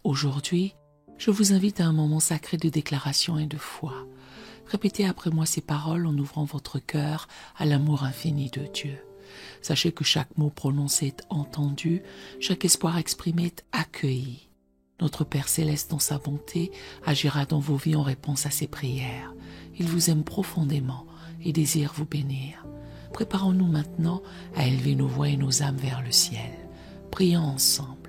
Aujourd'hui, je vous invite à un moment sacré de déclaration et de foi. Répétez après moi ces paroles en ouvrant votre cœur à l'amour infini de Dieu. Sachez que chaque mot prononcé est entendu, chaque espoir exprimé est accueilli. Notre Père Céleste, dans sa bonté, agira dans vos vies en réponse à ses prières. Il vous aime profondément et désire vous bénir. Préparons-nous maintenant à élever nos voix et nos âmes vers le ciel. Prions ensemble.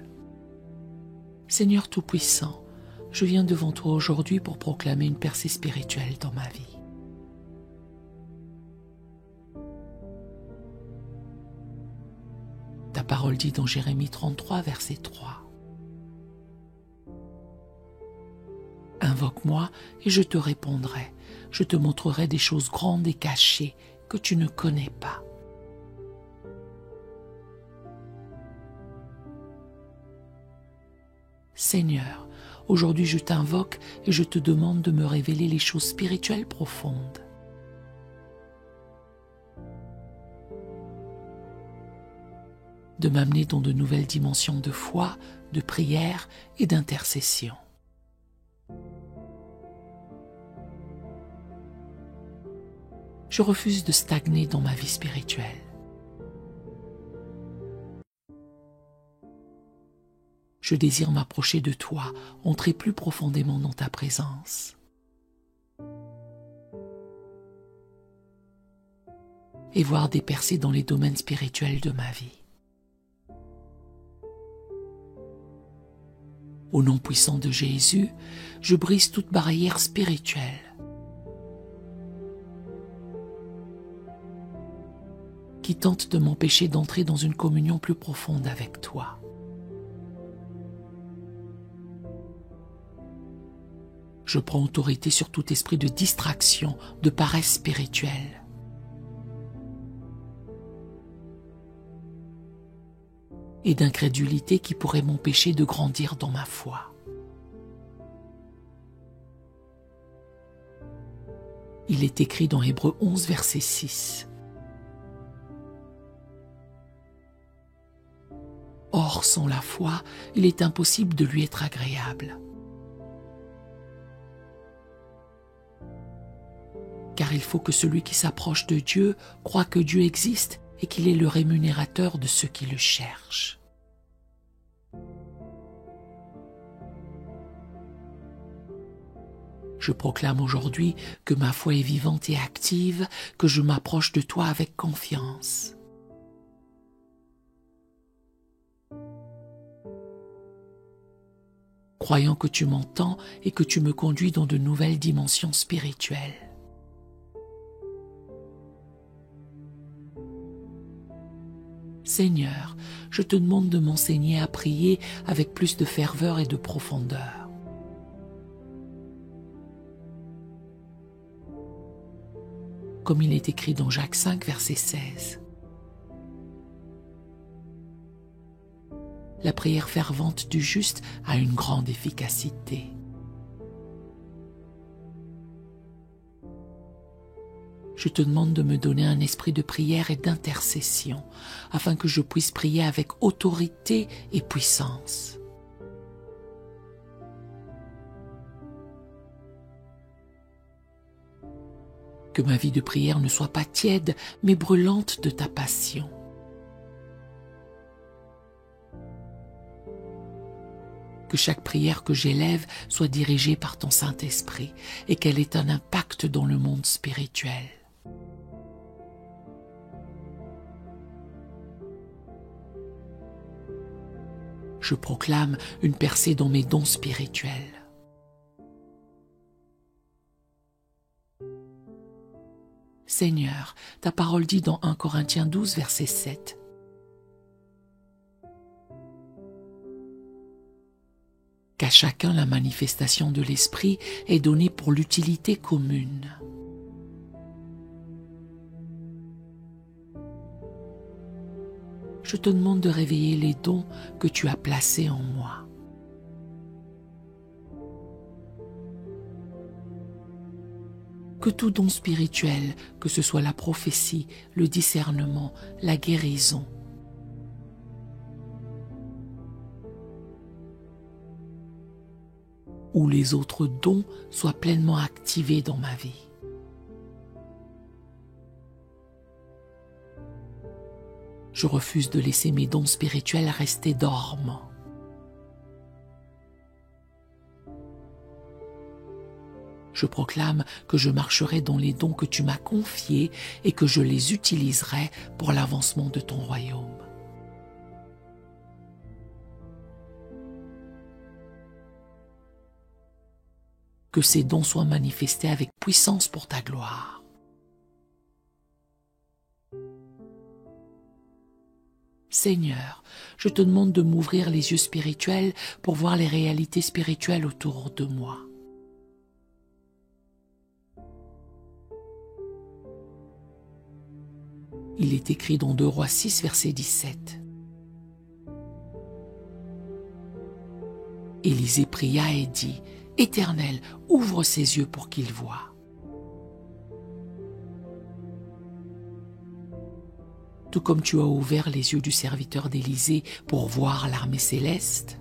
Seigneur Tout-Puissant, je viens devant toi aujourd'hui pour proclamer une percée spirituelle dans ma vie. Ta parole dit dans Jérémie 33, verset 3. Invoque-moi et je te répondrai. Je te montrerai des choses grandes et cachées que tu ne connais pas. Seigneur, aujourd'hui je t'invoque et je te demande de me révéler les choses spirituelles profondes. De m'amener dans de nouvelles dimensions de foi, de prière et d'intercession. Je refuse de stagner dans ma vie spirituelle. Je désire m'approcher de toi, entrer plus profondément dans ta présence. Et voir des percées dans les domaines spirituels de ma vie. Au nom puissant de Jésus, je brise toute barrière spirituelle. Qui tente de m'empêcher d'entrer dans une communion plus profonde avec toi. Je prends autorité sur tout esprit de distraction, de paresse spirituelle. Et d'incrédulité qui pourrait m'empêcher de grandir dans ma foi. Il est écrit dans Hébreux 11, verset 6. Or, sans la foi, il est impossible de lui être agréable. Car il faut que celui qui s'approche de Dieu croie que Dieu existe et qu'il est le rémunérateur de ceux qui le cherchent. Je proclame aujourd'hui que ma foi est vivante et active, que je m'approche de toi avec confiance. Croyant que tu m'entends et que tu me conduis dans de nouvelles dimensions spirituelles. Seigneur, je te demande de m'enseigner à prier avec plus de ferveur et de profondeur. Comme il est écrit dans Jacques 5, verset 16. La prière fervente du juste a une grande efficacité. Je te demande de me donner un esprit de prière et d'intercession, afin que je puisse prier avec autorité et puissance. Que ma vie de prière ne soit pas tiède, mais brûlante de ta passion. Que chaque prière que j'élève soit dirigée par ton Saint-Esprit et qu'elle ait un impact dans le monde spirituel. Je proclame une percée dans mes dons spirituels. Seigneur, ta parole dit dans 1 Corinthiens 12, verset 7. Qu'à chacun la manifestation de l'Esprit est donnée pour l'utilité commune. Je te demande de réveiller les dons que tu as placés en moi. Que tout don spirituel, que ce soit la prophétie, le discernement, la guérison, où les autres dons soient pleinement activés dans ma vie. Je refuse de laisser mes dons spirituels rester dormants. Je proclame que je marcherai dans les dons que tu m'as confiés et que je les utiliserai pour l'avancement de ton royaume. Que ces dons soient manifestés avec puissance pour ta gloire. Seigneur, je te demande de m'ouvrir les yeux spirituels pour voir les réalités spirituelles autour de moi. Il est écrit dans 2 Rois 6, verset 17. Élisée pria et dit, « Éternel, ouvre ses yeux pour qu'il voie. » Tout comme tu as ouvert les yeux du serviteur d'Élisée pour voir l'armée céleste,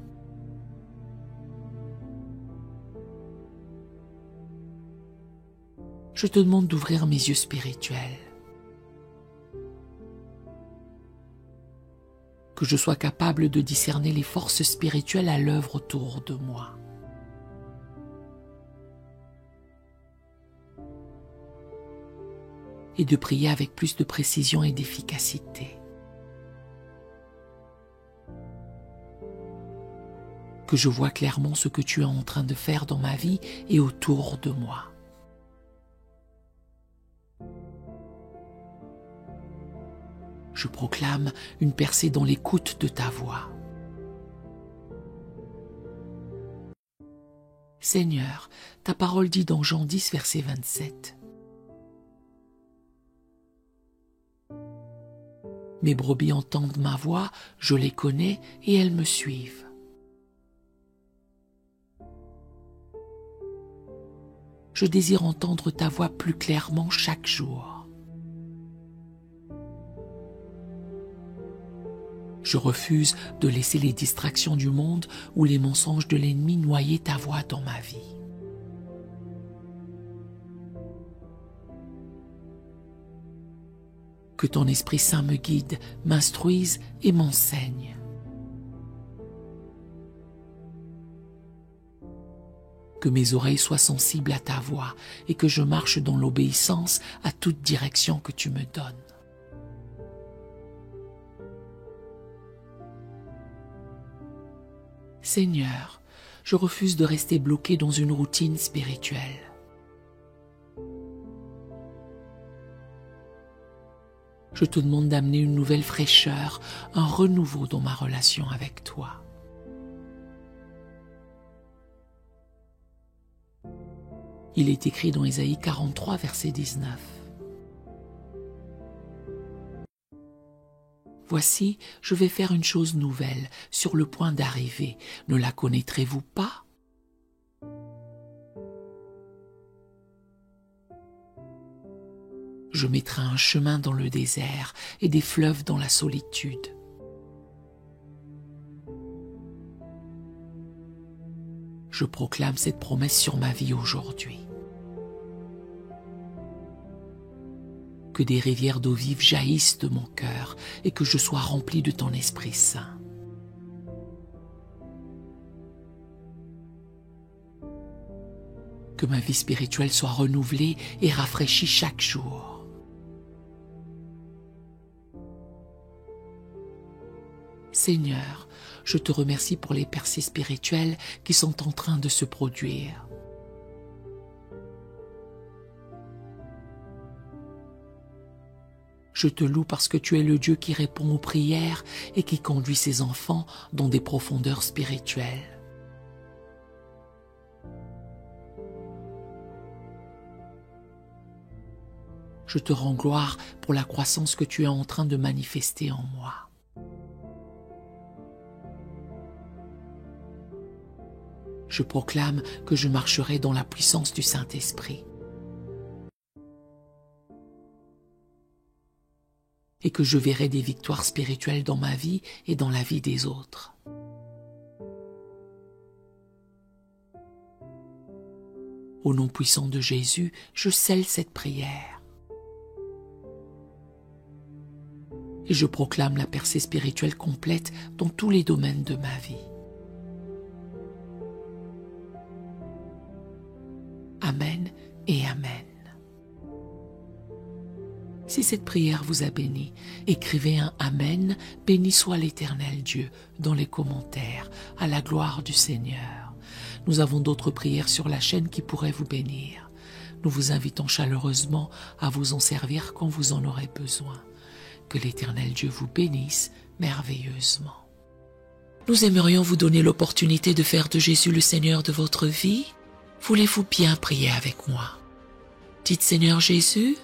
je te demande d'ouvrir mes yeux spirituels. Que je sois capable de discerner les forces spirituelles à l'œuvre autour de moi. Et de prier avec plus de précision et d'efficacité. Que je vois clairement ce que tu es en train de faire dans ma vie et autour de moi. Je proclame une percée dans l'écoute de ta voix. Seigneur, ta parole dit dans Jean 10, verset 27. Mes brebis entendent ma voix, je les connais et elles me suivent. Je désire entendre ta voix plus clairement chaque jour. Je refuse de laisser les distractions du monde ou les mensonges de l'ennemi noyer ta voix dans ma vie. Que ton Esprit Saint me guide, m'instruise et m'enseigne. Que mes oreilles soient sensibles à ta voix et que je marche dans l'obéissance à toute direction que tu me donnes. Seigneur, je refuse de rester bloqué dans une routine spirituelle. Je te demande d'amener une nouvelle fraîcheur, un renouveau dans ma relation avec toi. Il est écrit dans Ésaïe 43, verset 19. Voici, je vais faire une chose nouvelle, sur le point d'arriver. Ne la connaîtrez-vous pas? Je mettrai un chemin dans le désert et des fleuves dans la solitude. Je proclame cette promesse sur ma vie aujourd'hui. Que des rivières d'eau vive jaillissent de mon cœur et que je sois rempli de ton Esprit Saint. Que ma vie spirituelle soit renouvelée et rafraîchie chaque jour. Seigneur, je te remercie pour les percées spirituelles qui sont en train de se produire. Je te loue parce que tu es le Dieu qui répond aux prières et qui conduit ses enfants dans des profondeurs spirituelles. Je te rends gloire pour la croissance que tu es en train de manifester en moi. Je proclame que je marcherai dans la puissance du Saint-Esprit. Et que je verrai des victoires spirituelles dans ma vie et dans la vie des autres. Au nom puissant de Jésus, je scelle cette prière. Et je proclame la percée spirituelle complète dans tous les domaines de ma vie. Amen et Amen. Si cette prière vous a béni, écrivez un Amen, béni soit l'Éternel Dieu, dans les commentaires, à la gloire du Seigneur. Nous avons d'autres prières sur la chaîne qui pourraient vous bénir. Nous vous invitons chaleureusement à vous en servir quand vous en aurez besoin. Que l'Éternel Dieu vous bénisse merveilleusement. Nous aimerions vous donner l'opportunité de faire de Jésus le Seigneur de votre vie. Voulez-vous bien prier avec moi? Dites Seigneur Jésus,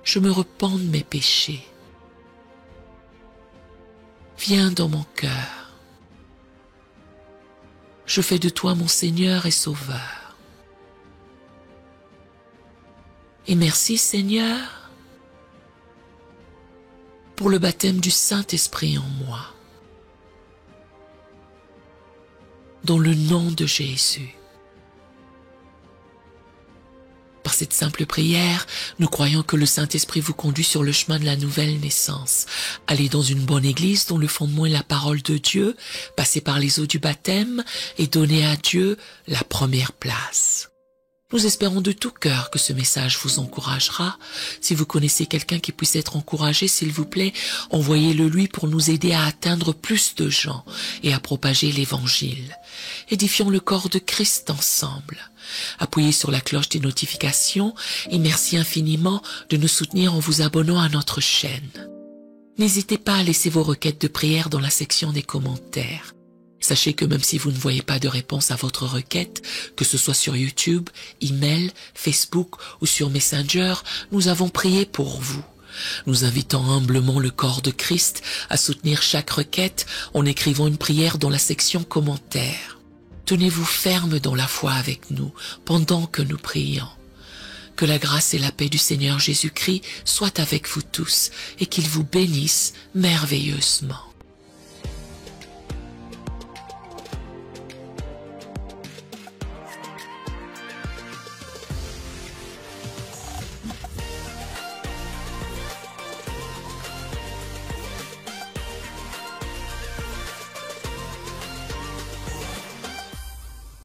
je me repens de mes péchés. Viens dans mon cœur. Je fais de toi mon Seigneur et Sauveur. Et merci Seigneur pour le baptême du Saint-Esprit en moi. Dans le nom de Jésus. Par cette simple prière, nous croyons que le Saint-Esprit vous conduit sur le chemin de la nouvelle naissance. Allez dans une bonne église dont le fondement est la parole de Dieu, passez par les eaux du baptême et donnez à Dieu la première place. Nous espérons de tout cœur que ce message vous encouragera. Si vous connaissez quelqu'un qui puisse être encouragé, s'il vous plaît, envoyez-le lui pour nous aider à atteindre plus de gens et à propager l'Évangile. Édifions le corps de Christ ensemble. Appuyez sur la cloche des notifications et merci infiniment de nous soutenir en vous abonnant à notre chaîne. N'hésitez pas à laisser vos requêtes de prière dans la section des commentaires. Sachez que même si vous ne voyez pas de réponse à votre requête, que ce soit sur YouTube, email, Facebook ou sur Messenger, nous avons prié pour vous. Nous invitons humblement le corps de Christ à soutenir chaque requête en écrivant une prière dans la section commentaires. Tenez-vous ferme dans la foi avec nous pendant que nous prions. Que la grâce et la paix du Seigneur Jésus-Christ soient avec vous tous et qu'il vous bénisse merveilleusement.